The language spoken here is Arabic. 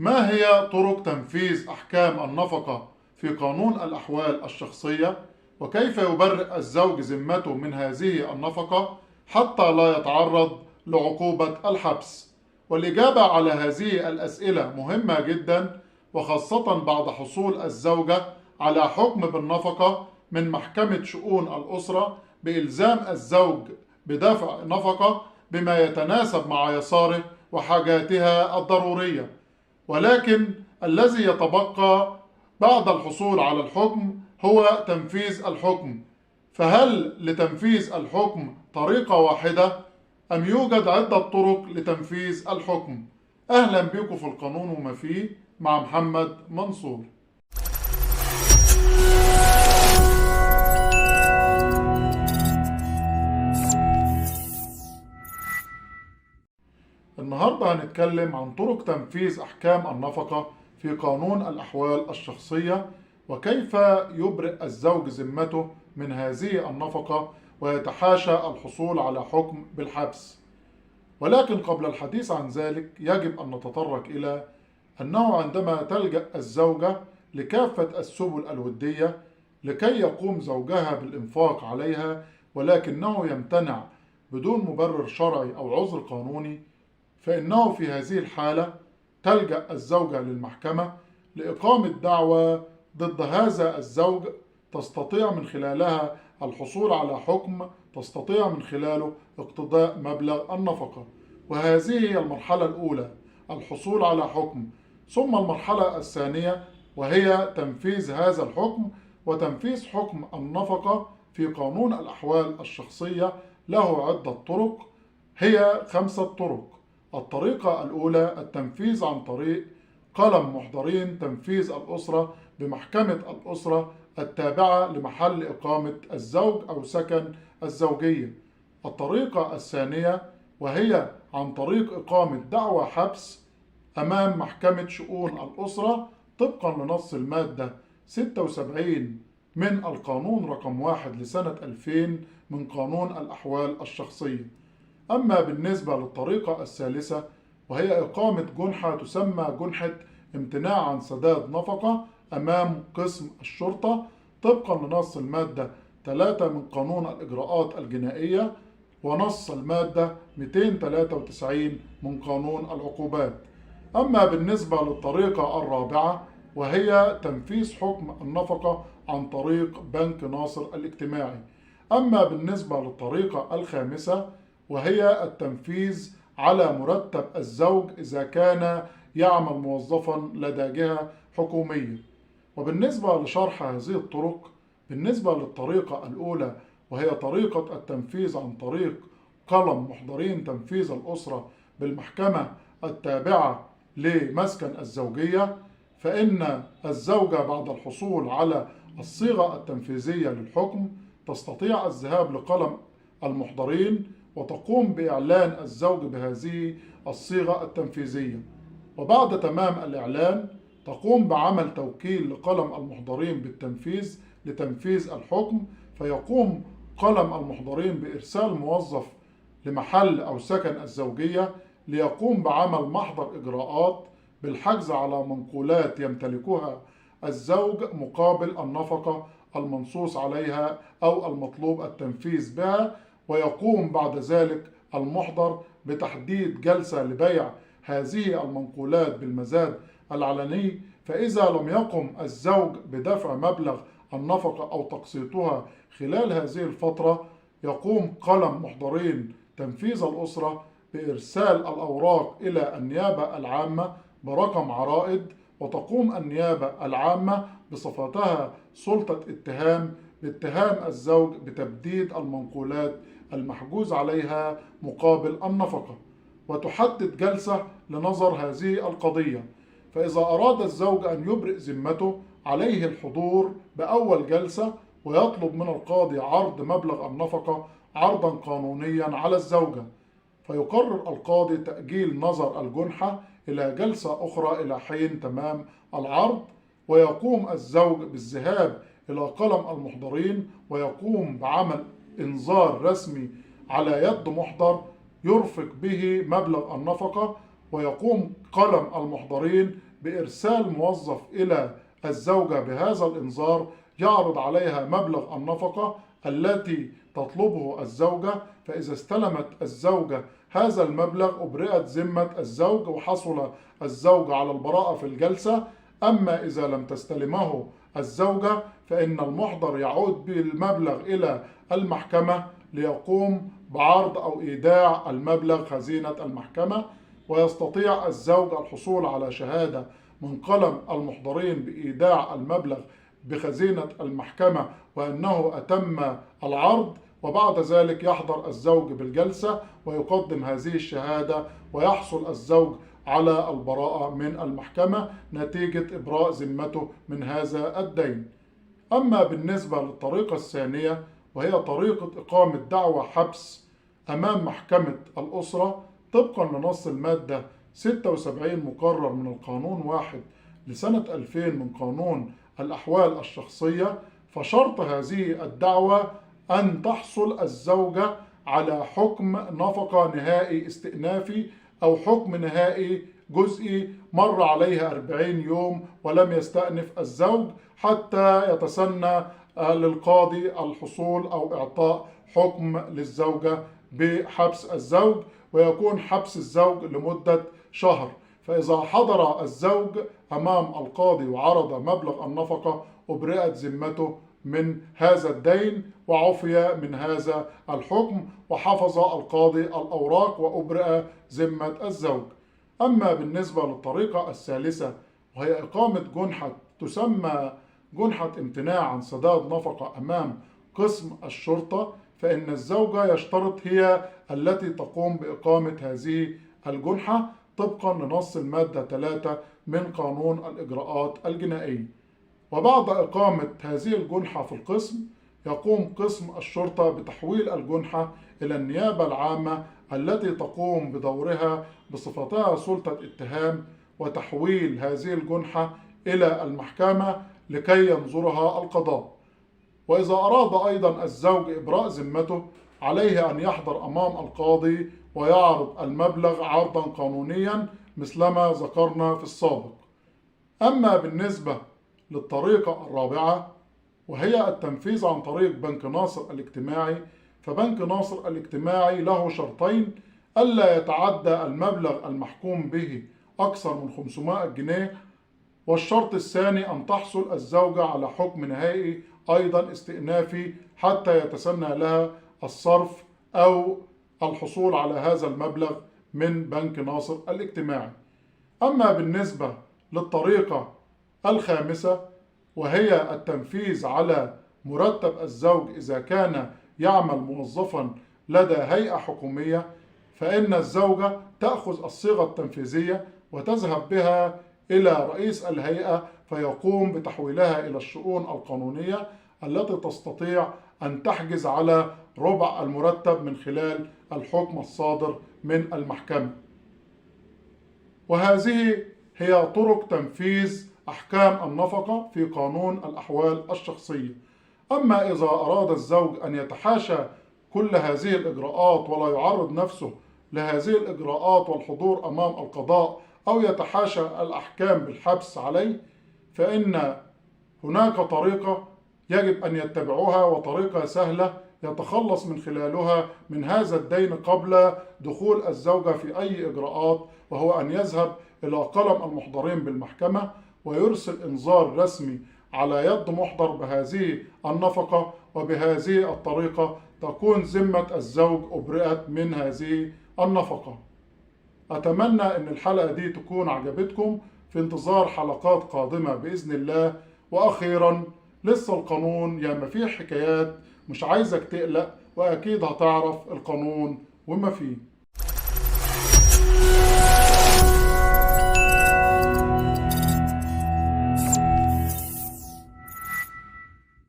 ما هي طرق تنفيذ أحكام النفقة في قانون الأحوال الشخصية؟ وكيف يبرئ الزوج ذمته من هذه النفقة حتى لا يتعرض لعقوبة الحبس؟ والإجابة على هذه الأسئلة مهمة جدا، وخاصة بعد حصول الزوجة على حكم بالنفقة من محكمة شؤون الأسرة بإلزام الزوج بدفع نفقة بما يتناسب مع يساره وحاجاتها الضرورية. ولكن الذي يتبقى بعد الحصول على الحكم هو تنفيذ الحكم. فهل لتنفيذ الحكم طريقة واحدة أم يوجد عدة طرق لتنفيذ الحكم؟ أهلا بكم في القانون وما فيه مع محمد منصور. النهاردة هنتكلم عن طرق تنفيذ أحكام النفقة في قانون الأحوال الشخصية، وكيف يبرئ الزوج ذمته من هذه النفقة ويتحاشى الحصول على حكم بالحبس. ولكن قبل الحديث عن ذلك يجب أن نتطرق إلى أنه عندما تلجأ الزوجة لكافة السبل الودية لكي يقوم زوجها بالإنفاق عليها، ولكنه يمتنع بدون مبرر شرعي أو عذر قانوني، فإنه في هذه الحالة تلجأ الزوجة للمحكمة لإقامة دعوى ضد هذا الزوج تستطيع من خلالها الحصول على حكم، تستطيع من خلاله اقتضاء مبلغ النفقة. وهذه هي المرحلة الأولى، الحصول على حكم. ثم المرحلة الثانية وهي تنفيذ هذا الحكم. وتنفيذ حكم النفقة في قانون الأحوال الشخصية له عدة طرق، هي 5 طرق. الطريقة الأولى التنفيذ عن طريق قلم محضرين تنفيذ الأسرة بمحكمة الأسرة التابعة لمحل إقامة الزوج أو سكن الزوجية. الطريقة الثانية وهي عن طريق إقامة دعوى حبس أمام محكمة شؤون الأسرة طبقا لنص المادة 76 من القانون رقم 1 لسنة 2000 من قانون الأحوال الشخصية. أما بالنسبة للطريقة الثالثة وهي إقامة جنحة تسمى جنحة امتناع عن سداد نفقة أمام قسم الشرطة طبقا لنص المادة 3 من قانون الإجراءات الجنائية ونص المادة 293 من قانون العقوبات. أما بالنسبة للطريقة الرابعة وهي تنفيذ حكم النفقة عن طريق بنك ناصر الاجتماعي. أما بالنسبة للطريقة الخامسة وهي التنفيذ على مرتب الزوج إذا كان يعمل موظفا لدى جهة حكومية. وبالنسبة لشرح هذه الطرق، بالنسبة للطريقة الأولى وهي طريقة التنفيذ عن طريق قلم محضرين تنفيذ الأسرة بالمحكمة التابعة لمسكن الزوجية، فإن الزوجة بعد الحصول على الصيغة التنفيذية للحكم تستطيع الذهاب لقلم المحضرين وتقوم بإعلان الزوج بهذه الصيغة التنفيذية. وبعد تمام الإعلان تقوم بعمل توكيل لقلم المحضرين بالتنفيذ لتنفيذ الحكم، فيقوم قلم المحضرين بإرسال موظف لمحل أو سكن الزوجية ليقوم بعمل محضر إجراءات بالحجز على منقولات يمتلكها الزوج مقابل النفقة المنصوص عليها أو المطلوب التنفيذ بها. ويقوم بعد ذلك المحضر بتحديد جلسة لبيع هذه المنقولات بالمزاد العلني. فإذا لم يقم الزوج بدفع مبلغ النفقة أو تقسيطها خلال هذه الفترة، يقوم قلم محضرين تنفيذ الأسرة بإرسال الأوراق إلى النيابة العامة برقم عرائض، وتقوم النيابة العامة بصفتها سلطة اتهام باتهام الزوج بتبديد المنقولات المحجوز عليها مقابل النفقة، وتحدد جلسة لنظر هذه القضية. فإذا أراد الزوج أن يبرئ ذمته عليه الحضور بأول جلسة ويطلب من القاضي عرض مبلغ النفقة عرضا قانونيا على الزوجة، فيقرر القاضي تأجيل نظر الجنحة إلى جلسة أخرى إلى حين تمام العرض. ويقوم الزوج بالذهاب إلى قلم المحضرين ويقوم بعمل إنذار رسمي على يد محضر يرفق به مبلغ النفقة، ويقوم قلم المحضرين بإرسال موظف إلى الزوجة بهذا الإنذار يعرض عليها مبلغ النفقة التي تطلبه الزوجة، فإذا استلمت الزوجة هذا المبلغ أبرئت ذمة الزوج وحصل الزوج على البراءة في الجلسة. أما إذا لم تستلمه الزوجة فإن المحضر يعود بالمبلغ إلى المحكمة ليقوم بعرض أو إيداع المبلغ خزينة المحكمة، ويستطيع الزوج الحصول على شهادة من قلم المحضرين بإيداع المبلغ بخزينة المحكمة وأنه أتم العرض، وبعد ذلك يحضر الزوج بالجلسة ويقدم هذه الشهادة ويحصل الزوج على البراءة من المحكمة نتيجة إبراء ذمته من هذا الدين. أما بالنسبة للطريقة الثانية وهي طريقة إقامة دعوى حبس أمام محكمة الأسرة طبقا لنص المادة 76 مقرر من القانون 1 لسنة 2000 من قانون الأحوال الشخصية، فشرط هذه الدعوة أن تحصل الزوجة على حكم نفقة نهائي استئنافي أو حكم نهائي جزئي مر عليها 40 يوم ولم يستأنف الزوج حتى يتسنى للقاضي الحصول أو إعطاء حكم للزوجة بحبس الزوج، ويكون حبس الزوج لمدة شهر. فإذا حضر الزوج أمام القاضي وعرض مبلغ النفقة أبرئت ذمته من هذا الدين وعفي من هذا الحكم وحفظ القاضي الأوراق وأبرئ ذمة الزوج. أما بالنسبة للطريقة الثالثة وهي إقامة جنحة تسمى جنحة امتناع عن سداد نفقة أمام قسم الشرطة، فإن الزوجة يشترط هي التي تقوم بإقامة هذه الجنحة طبقا لنص المادة 3 من قانون الإجراءات الجنائية. وبعد إقامة هذه الجنحة في القسم يقوم قسم الشرطة بتحويل الجنحة إلى النيابة العامة التي تقوم بدورها بصفتها سلطة اتهام وتحويل هذه الجنحة إلى المحكمة لكي ينظرها القضاء. وإذا أراد أيضا الزوج إبراء ذمته عليه أن يحضر أمام القاضي ويعرض المبلغ عرضا قانونيا مثلما ذكرنا في السابق. أما بالنسبة للطريقة الرابعة وهي التنفيذ عن طريق بنك ناصر الاجتماعي، فبنك ناصر الاجتماعي له شرطين: ألا يتعدى المبلغ المحكوم به أكثر من 500 جنيه، والشرط الثاني أن تحصل الزوجة على حكم نهائي أيضا استئنافي حتى يتسنى لها الصرف أو الحصول على هذا المبلغ من بنك ناصر الاجتماعي. أما بالنسبة للطريقة الخامسة وهي التنفيذ على مرتب الزوج إذا كان يعمل موظفا لدى هيئة حكومية، فإن الزوجة تأخذ الصيغة التنفيذية وتذهب بها إلى رئيس الهيئة فيقوم بتحويلها إلى الشؤون القانونية التي تستطيع أن تحجز على ربع المرتب من خلال الحكم الصادر من المحكمة. وهذه هي طرق تنفيذ أحكام النفقة في قانون الأحوال الشخصية. أما إذا أراد الزوج أن يتحاشى كل هذه الإجراءات ولا يعرض نفسه لهذه الإجراءات والحضور أمام القضاء أو يتحاشى الأحكام بالحبس عليه، فإن هناك طريقة يجب أن يتبعوها وطريقة سهلة يتخلص من خلالها من هذا الدين قبل دخول الزوجة في أي إجراءات، وهو أن يذهب إلى قلم المحضرين بالمحكمة ويرسل إنذار رسمي على يد محضر بهذه النفقة، وبهذه الطريقة تكون ذمة الزوج أبرئت من هذه النفقة. أتمنى أن الحلقة دي تكون عجبتكم، في انتظار حلقات قادمة بإذن الله. وأخيرا لسه القانون ياما فيه حكايات، مش عايزك تقلق وأكيد هتعرف القانون وما فيه.